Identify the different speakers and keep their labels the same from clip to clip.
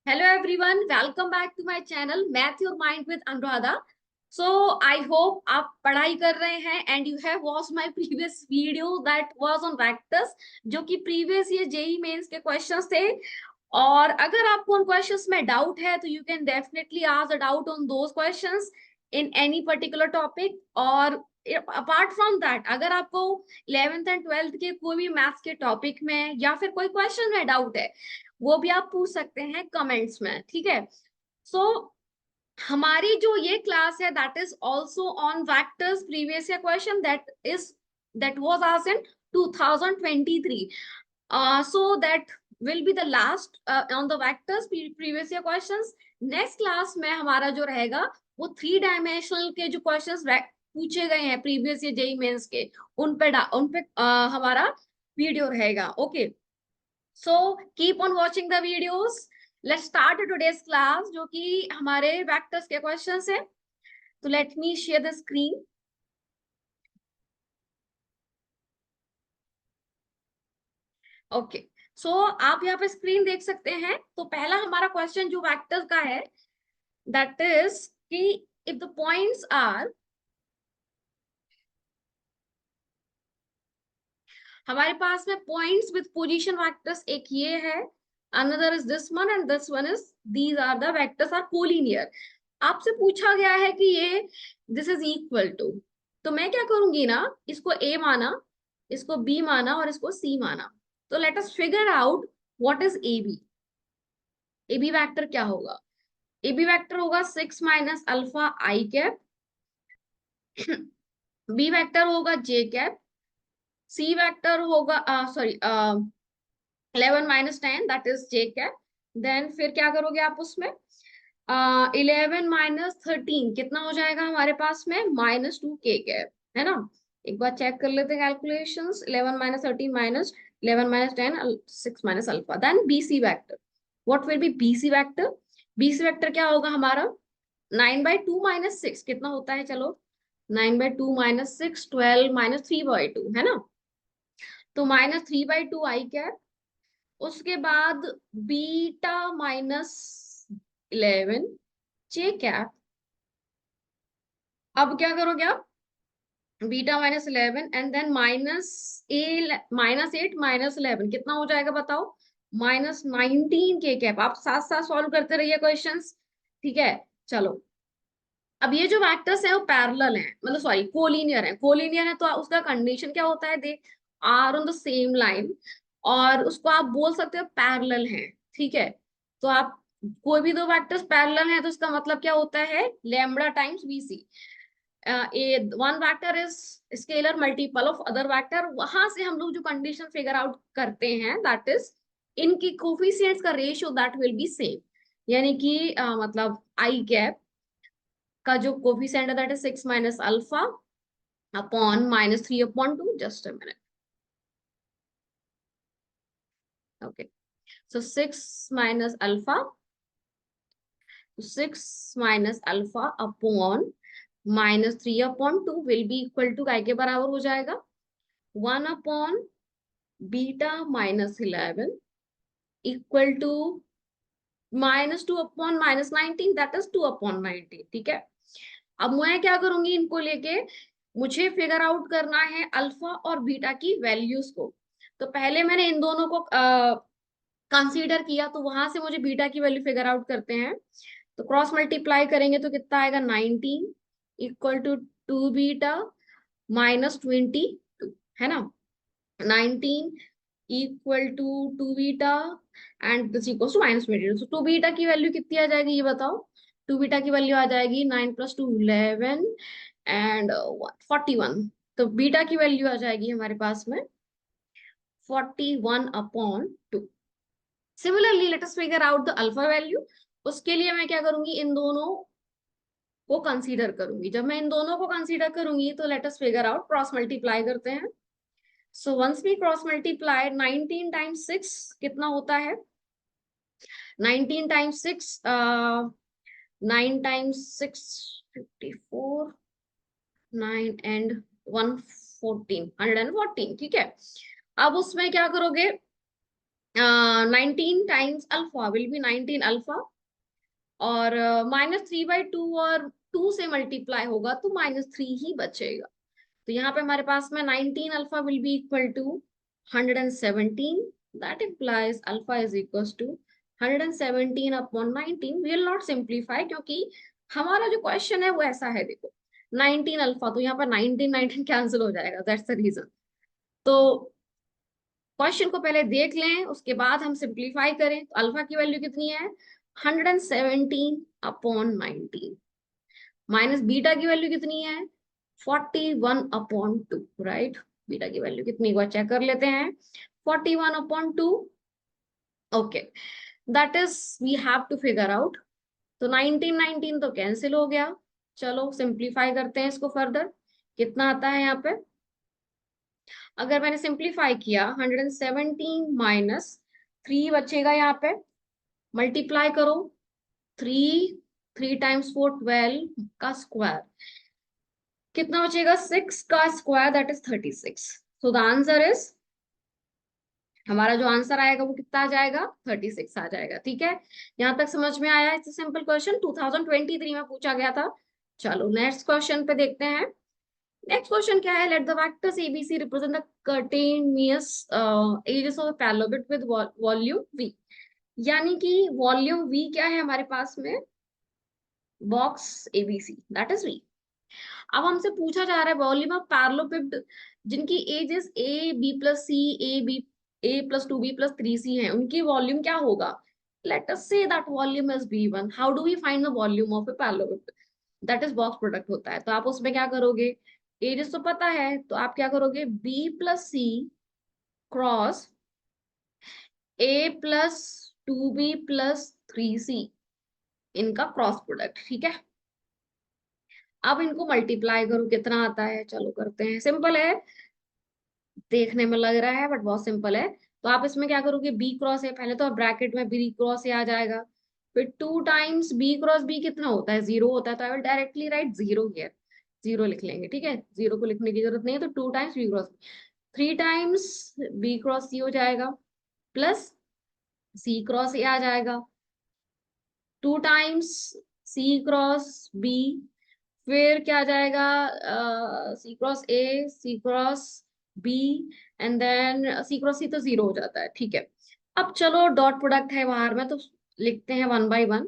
Speaker 1: Hello everyone, welcome back to my channel Math Your Mind with Anuradha. So I hope आप पढ़ाई कर रहे हैं and you have watched my previous video that was on vectors जो कि previous year JEE mains के questions थे। और अगर आपको उन क्वेश्चंस में डाउट है तो you can definitely ask a doubt on those questions in any particular topic. और अपार्ट फ्रॉम दैट अगर आपको 11th एंड 12th के कोई भी मैथ्स के टॉपिक में या फिर कोई क्वेश्चन में डाउट है वो भी आप पूछ सकते हैं कमेंट्स में, ठीक है। सो हमारी जो ये क्लास है that is also on vectors previous year question that was asked in 2023। So that will be the last on the vectors previous year questions. Next class में हमारा जो रहेगा वो 3 डायमेंशनल के जो क्वेश्चंस पूछे गए हैं प्रीवियस ईयर जेई मेंस के उन पे हमारा वीडियो रहेगा। Okay, so keep on watching the videos. Let's start today's class जो कि हमारे वेक्टर्स के क्वेश्चंस है। तो let me share the screen. Okay, so आप यहाँ पे स्क्रीन देख सकते हैं। तो पहला हमारा क्वेश्चन जो वेक्टर्स का है that is कि if the points are, हमारे पास में पॉइंट्स विद पोजीशन वेक्टर्स एक ये है, another is this one and this one is these are the vectors are collinear. आपसे पूछा गया है कि ये दिस इज इक्वल टू, तो मैं क्या करूंगी ना, इसको ए माना, इसको बी माना और इसको सी माना। तो let us figure out what is A B. A B vector क्या होगा? ए बी वैक्टर होगा 6 - alpha I cap, B vector होगा जे कैप, सी वेक्टर होगा sorry 11 - 10 that is J cap. Then फिर क्या करोगे आप उसमें 11 - 13 कितना हो जाएगा हमारे पास में -2 के कैप, है ना। एक बार चेक कर लेते हैं calculations. 11 - 13 minus 11 - 10 6 - alpha, then BC vector. What will be BC vector? BC vector क्या होगा हमारा 9/2 - 6 कितना होता है, चलो 9/2 - 6 12 - 3/2 है ना। तो -3/2 आई कैप, उसके बाद बीटा -11 जे कैप। अब क्या करोगे आप, बीटा -11 एंड देन -8 - 11 कितना हो जाएगा बताओ, -19 के कैप। आप साथ साथ सॉल्व करते रहिए क्वेश्चंस, ठीक है। चलो, अब ये जो वेक्टर्स हैं वो पैरेलल हैं, मतलब सॉरी कोलिनियर है। कोलिनियर है तो उसका कंडीशन क्या होता है, they are on the same line, और उसको आप बोल सकते हो पैरेलल हैं, ठीक है। तो आप कोई भी दो वेक्टर्स पैरेलल हैं तो उसका मतलब क्या होता है, lambda times BC. A one vector is scalar multiple of other vector, वहां से हम लोग जो कंडीशन फिगर आउट करते हैं दैट इज इनकी कोफिशिएंट्स का ratio that will be same. यानी कि मतलब आई कैप का जो कोफिशिएंट है that is 6 - alpha upon -3/2। Just a minute, okay. So 6 - alpha upon -3/2 will be equal to काय के बराबर हो जाएगा, 1/बीटा -11 इक्वल टू -2/-19 दैट इज 2/19, ठीक है। अब मैं क्या करूंगी, इनको लेके मुझे फिगर आउट करना है अल्फा और बीटा की वैल्यूज को। तो पहले मैंने इन दोनों को कंसीडर किया, तो वहां से मुझे बीटा की वैल्यू फिगर आउट करते हैं। तो क्रॉस मल्टीप्लाई करेंगे तो कितना आएगा, 19 इक्वल टू 2 बीटा -22, है ना। 19 equal to 2 beta and this equals to -22। तो 2 बीटा की वैल्यू कितनी आ जाएगी ये बताओ। 2 बीटा की वैल्यू आ जाएगी 9 + 2 11 एंड 41। तो बीटा की वैल्यू आ जाएगी हमारे पास में 41/2। Similarly late us figure out the alpha value. उसके लिए मैं क्या करूंगी, इन दोनों को कंसीडर करूंगी। जब मैं इन दोनों को कंसीडर करूंगी तो let us figure out, cross multiply करते हैं। So once we cross multiply 19 times 6 कितना होता है, 19 टाइम्स 6 9 टाइम्स 6 54, 9 एंड 1 14 114, ठीक है। अब उसमें क्या करोगे, 19 times alpha will B 19 alpha, और -3/2 और 2 से मल्टीप्लाई होगा तो -3 ही बचेगा। तो यहाँ पे हमारे पास में 19 alpha will be equal to 117, that implies alpha is equal to 117 upon 19। We will not simplify क्योंकि हमारा जो क्वेश्चन है वो ऐसा है, देखो 19 अल्फा, तो यहाँ पर 19 19 कैंसिल हो जाएगा, दैट्स द रीजन। तो क्वेश्चन को पहले देख लें, उसके बाद हम सिंप्लीफाई करें। तो अल्फा की वैल्यू कितनी है 117 अपॉन 19, माइनस बीटा की वैल्यू कितनी है 41 अपॉन 2, राइट। बीटा की वैल्यू कितनी, एक बार चेक कर लेते हैं, 41 upon 2। Okay, that is we have to figure out. तो 19 19 तो कैंसिल हो गया। चलो सिंप्लीफाई करते हैं इसको फर्दर, कितना आता है यहाँ पे। अगर मैंने सिंप्लीफाई किया 117 माइनस 3 बचेगा यहाँ पे, मल्टीप्लाई करो 3, 3 टाइम्स 4 12 का स्क्वायर, कितना बचेगा 6 का square, that is 36। So the answer is, हमारा जो आंसर आएगा वो कितना आ जाएगा 36 आ जाएगा। ठीक है, यहाँ तक समझ में आया। इट्स सिंपल क्वेश्चन, 2023 में पूछा गया था। चलो नेक्स्ट क्वेश्चन पे देखते हैं। नेक्स्ट क्वेश्चन क्या है, let the vectors ABC represent the continuous edges of parallelogram with volume V. यानी कि वॉल्यूम वी क्या है हमारे पास में, box ABC, that is V. अब हमसे पूछा जा रहा है वॉल्यूम ऑफ पैरेललोग्राम जिनकी edges A B plus C, A plus 2 B plus 3 C है, उनकी वॉल्यूम क्या होगा। Let us say that volume is V1। How do we find the volume of a parallelogram, that is box product होता है। तो आप उसमें क्या करोगे, एजेस तो पता है, तो आप क्या करोगे, B plus C cross A plus 2 B plus 3 C, इनका क्रॉस प्रोडक्ट। ठीक है, अब इनको मल्टीप्लाई करो, कितना आता है, चलो करते हैं। सिंपल है, देखने में लग रहा है बट बहुत सिंपल है। तो आप इसमें क्या करोगे, बी क्रॉस है, पहले तो ब्रैकेट में बी क्रॉस ए आ जाएगा, फिर 2 टाइम्स बी क्रॉस बी कितना होता है 0 होता है, तो I will directly right 0 here, 0 लिख लेंगे। ठीक है, 0 को लिखने की जरूरत नहीं है, तो 2 times B cross, 3 times B cross C हो जाएगा, प्लस सी क्रॉस ए आ जाएगा, 2 टाइम्स सी क्रॉस बी, फिर क्या आ जाएगा, C cross A, C cross B, and then C cross C, तो 0 हो जाता है। ठीक है, अब चलो डॉट प्रोडक्ट है बाहर में, तो लिखते हैं 1 by 1,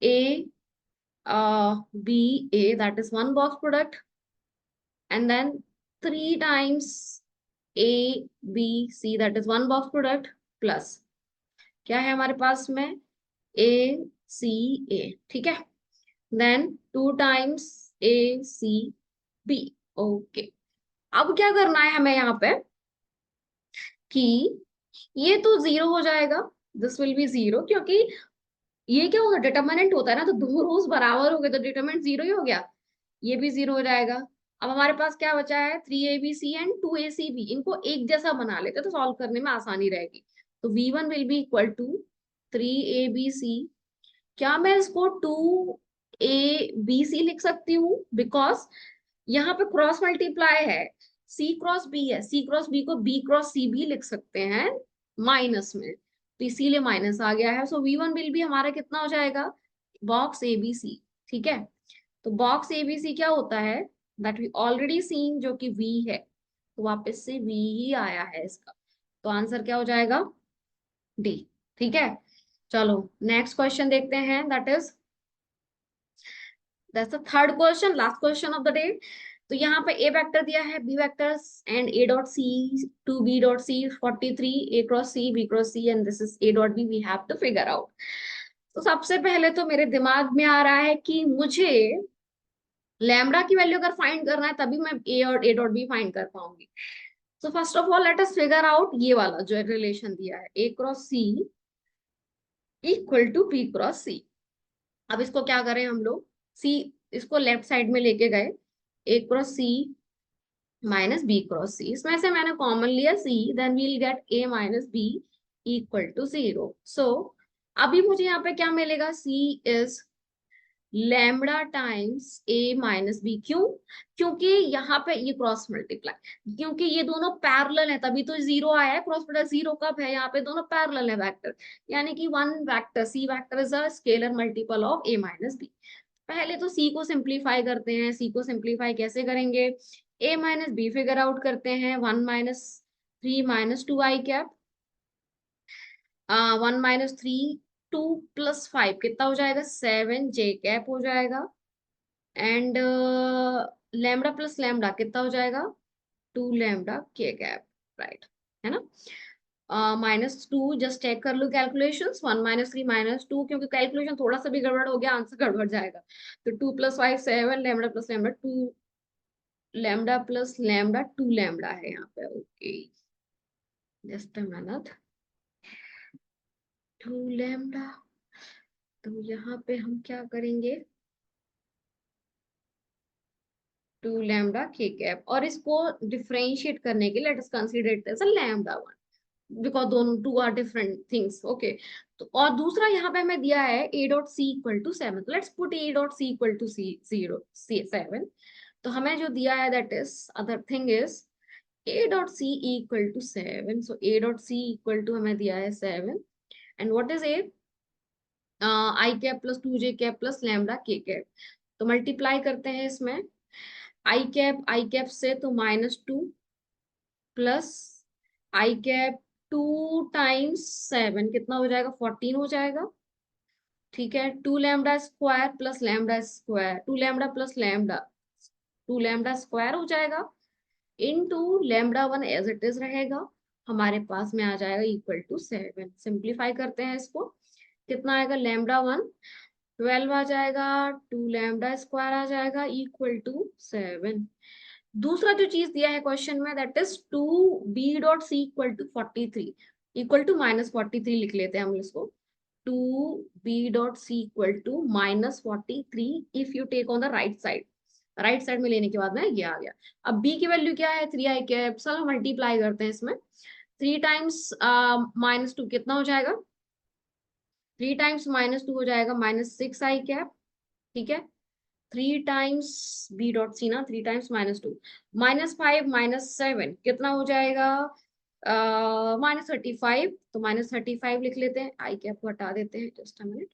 Speaker 1: A B A, that is one box product, and then 3 times A B C, that is one box product, plus क्या है हमारे पास में, ए सी ए। ठीक है, देन 2 टाइम्स ए सी बी। ओके, अब क्या करना है हमें यहाँ पे कि ये तो 0 हो जाएगा, दिस विल बी 0, क्योंकि ये क्या होगा, डिटर्मिनेंट होता है ना, तो दो रोज बराबर हो गए तो डिटर्मिनेंट 0 ही हो गया, ये भी 0 हो जाएगा। अब हमारे पास क्या बचा है, 3 ABC एंड 2 AC बी, इनको एक जैसा बना लेते तो सॉल्व करने में आसानी रहेगी। तो V1 will be equal to 3ABC। क्या मैं इसको 2ABC लिख सकती हूँ, बिकॉज यहाँ पे क्रॉस मल्टीप्लाई है, सी क्रॉस बी है, सी क्रॉस बी को बी क्रॉस सी भी लिख सकते हैं माइनस में, तो इसीलिए माइनस आ गया है। सो V1 विल भी हमारा कितना हो जाएगा, बॉक्स ABC। ठीक है, तो बॉक्स ABC क्या होता है, दैट वी ऑलरेडी सीन, जो कि V है, तो वापस से V ही आया है इसका, तो आंसर क्या हो जाएगा, डी। ठीक है, चलो नेक्स्ट क्वेश्चन देखते हैं, that's the third question, last question of the day. तो यहाँ पे ए वेक्टर दिया है, B vectors and A dot C two B dot C 43, A cross C B cross C, and this is A dot B, we have to figure out. तो सबसे पहले तो मेरे दिमाग में आ रहा है कि मुझे लैम्बडा की वैल्यू अगर फाइंड करना है तभी मैं ए और ए डॉट बी फाइंड कर पाऊंगी। तो first of all let us figure out ये वाला जो रिलेशन दिया है, A cross C equal to B cross C. अब इसको क्या करें हम लोग, सी इसको लेफ्ट साइड में लेके गए, A cross C minus B cross C, इसमें से मैंने कॉमन लिया C, then we'll get A minus B equal to 0। So अभी मुझे यहाँ पे क्या मिलेगा, C is lambda times A minus B. क्यों? क्योंकि यहाँ पे ये क्रॉस मल्टीप्लाई, क्योंकि ये दोनों पैरेलल है तभी तो जीरो आया है। क्रॉस प्रोडक्ट जीरो कब है? यहाँ पे दोनों पैरेलल है वेक्टर, यानी कि one vector C vector is a scalar multiple of A minus B. पहले तो सी को सिंप्लीफाई करते हैं। सी को सिंप्लीफाई कैसे करेंगे? ए माइनस बी फिगर आउट करते हैं। 1 - 3 - 2 i कैप, 1 - 3 2 + 5 कितना हो जाएगा? 7 j कैप हो जाएगा। एंड लैम्बडा प्लस लैम्बडा कितना हो जाएगा? 2 λ k कैप, राइट, है ना? -2, जस्ट चेक कर लो कैलकुलेशंस। 1 - 3 - 2, क्योंकि कैलकुलेशन थोड़ा सा भी गड़बड़ हो गया आंसर गड़बड़ जाएगा। तो 2 + 5 7, lambda plus lambda 2, lambda plus lambda 2 λ है यहाँ पे। Okay, just a minute. 2 λ, तो यहाँ पे हम क्या करेंगे? 2 λ k कैप, और इसको डिफरेंशिएट करने के लिए let us consider it as a λ1, because दोनों two are different things. Okay, तो और दूसरा यहाँ पे हमें दिया है a dot C equal to 7। Let's put a dot C equal to C 7। तो हमें जो दिया है that is other thing is a dot C equal to 7। So a dot C equal to हमें दिया है 7, and what is a? I cap plus 2 j cap plus lambda के cap. तो मल्टीप्लाई करते हैं इसमें। आई कैप से तो -2 प्लस आई कैप 2 × 7 कितना हो जाएगा? 14 हो जाएगा। ठीक है, 2 λ² plus lambda square, 2 λ plus lambda, 2 λ² हो जाएगा, इनटू λ1 एज इट इज रहेगा। हमारे पास में आ जाएगा इक्वल टू 7। सिंप्लीफाई करते हैं इसको, कितना आएगा? λ1 12 आ जाएगा, 2 λ² आ जाएगा इक्वल टू 7। दूसरा जो चीज दिया है क्वेश्चन में that is 2 b dot C equal to 43, equal to -43 लिख लेते हैं हम इसको। 2 b dot C equal to -43 if you take on the right side. Right side में लेने के बाद में ये आ गया। अब b की वैल्यू क्या है? 3i cap. चलो मल्टीप्लाई करते हैं इसमें। 3 टाइम्स -2 कितना हो जाएगा? 3 टाइम्स -2 हो जाएगा -6i कैप। ठीक है, 3 टाइम्स b डॉट सी ना, 3 टाइम्स -2, -5 -7 कितना हो जाएगा? -35। तो -35 लिख लेते हैं, आई कैप को हटा देते हैं, जस्ट अ मिनट।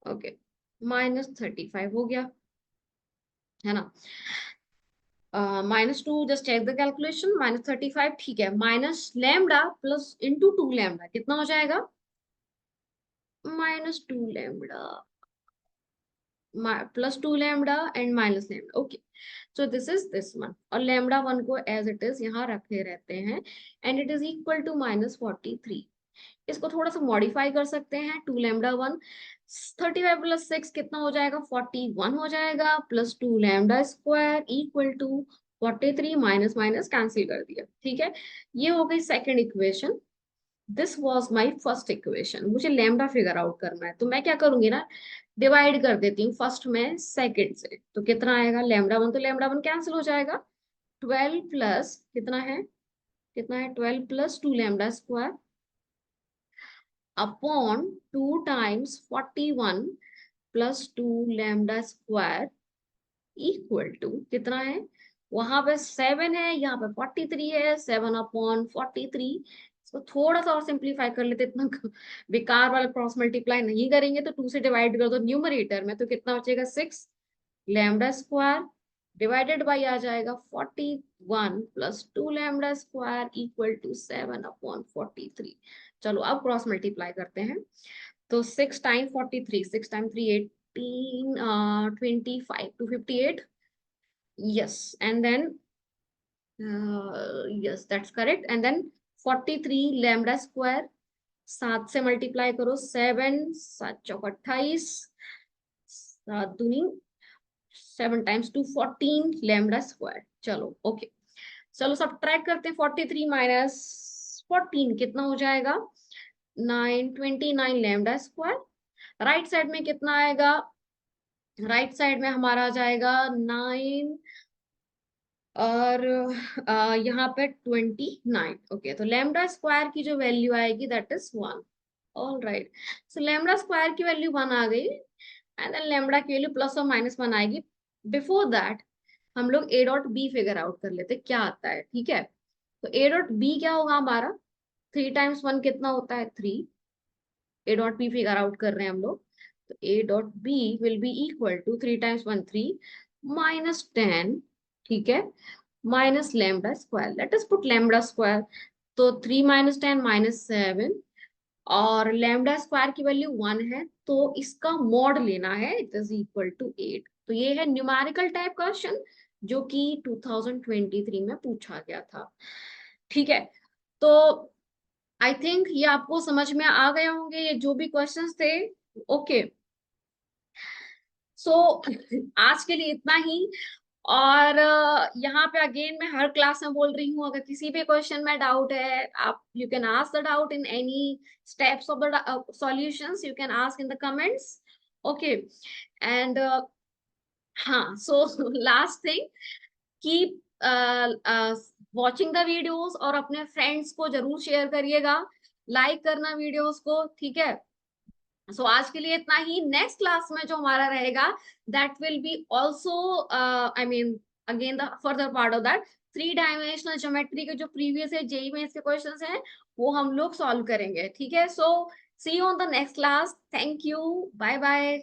Speaker 1: ओके, -35 हो गया, है ना? -2, जस्ट चेक द कैलकुलेशन, -35, ठीक है, माइनस लैम्बडा प्लस इंटू 2 λ कितना हो जाएगा? -2 λ plus 2 λ and minus lambda. Okay, so this is this one, और λ1 को एज इट इज यहाँ रखे रहते हैं, and it is equal to -43। इसको थोड़ा सा मॉडिफाई कर सकते हैं। 2 λ1, 35 प्लस 6 कितना हो जाएगा? 41 हो जाएगा, plus 2 λ² equal to 43, minus minus cancel कर दिया। ठीक है, ये हो गई second equation. This was my first equation. मुझे लैम्डा फिगर आउट करना है, तो मैं क्या करूंगी ना, डिवाइड कर देती हूँ फर्स्ट में सेकंड से। तो कितना आएगा? λ1 तो λ1 कैंसिल हो जाएगा। 12 प्लस कितना है? कितना है? 12 plus 2 λ² upon 2 times 41 plus 2 λ² equal to कितना है? वहां पे 7 है, यहाँ पे 43 है। 7/43। इसको थोड़ा सा और सिंप्लीफाई कर लेते, इतना बेकार वाला क्रॉस मल्टीप्लाई नहीं करेंगे। तो 2 से डिवाइड कर दो न्यूमरेटर में, तो कितना बचेगा? 6 λ² डिवाइडेड बाई आ जाएगा 41 प्लस 2 λ² इक्वल टू 7/43। चलो अब क्रॉस मल्टीप्लाई करते हैं। तो 6 time 43, 6 time 3 18, 25 258। Yes, and then yes, that's correct. And then 43 λ², 7 से मल्टीप्लाई करो, 7 7 चौक 28, 7 दूनी 7 टाइम्स 2 14 λ²। चलो ओके, चलो सब ट्रैक करते हैं। 43 माइनस 14 कितना हो जाएगा? 29 राइट साइड में कितना आएगा? राइट साइड में हमारा आ जाएगा 9 और यहाँ पे 29। ओके, तो λ² की जो वैल्यू आएगी that is 1। All right, so λ² की वैल्यू 1 आ गई, एंड देन लैम्बडा की वैल्यू प्लस और माइनस 1 आएगी। बिफोर दैट हम लोग A dot B figure out कर लेते क्या आता है, ठीक है। तो ए डॉट बी क्या होगा हमारा, 3 टाइम्स 1 कितना होता है 3। A dot B figure out कर रहे हैं हम लोग, तो A dot B will be equal to 3 times 1 3 -10, ठीक है, minus lambda square, let us put lambda square. तो 3 - 10 -7, और लैम्बडा स्क्वायर की वैल्यू 1 है, तो इसका मॉड लेना है, इट इज इक्वल टू 8। तो ये है न्यूमेरिकल टाइप क्वेश्चन जो कि 2023 में पूछा गया था, ठीक है। तो आई थिंक ये आपको समझ में आ गए होंगे ये जो भी क्वेश्चंस थे, ओके। सो आज के लिए इतना ही। और यहाँ पे अगेन मैं हर क्लास में बोल रही हूँ, अगर किसी भी क्वेश्चन में डाउट है, आप you can ask the doubt in any steps of the solutions, you can ask in the comments, okay. And हाँ, so last thing, keep watching the videos और अपने फ्रेंड्स को जरूर शेयर करिएगा, लाइक करना वीडियोस को, ठीक है। सो आज के लिए इतना ही। नेक्स्ट क्लास में जो हमारा रहेगा, that will B also I mean again the further part of that, 3 dimensional geometry के जो प्रीवियस है जेई में इसके क्वेश्चंस हैं, वो हम लोग सॉल्व करेंगे, ठीक है। So see you on the next class, thank you, bye bye.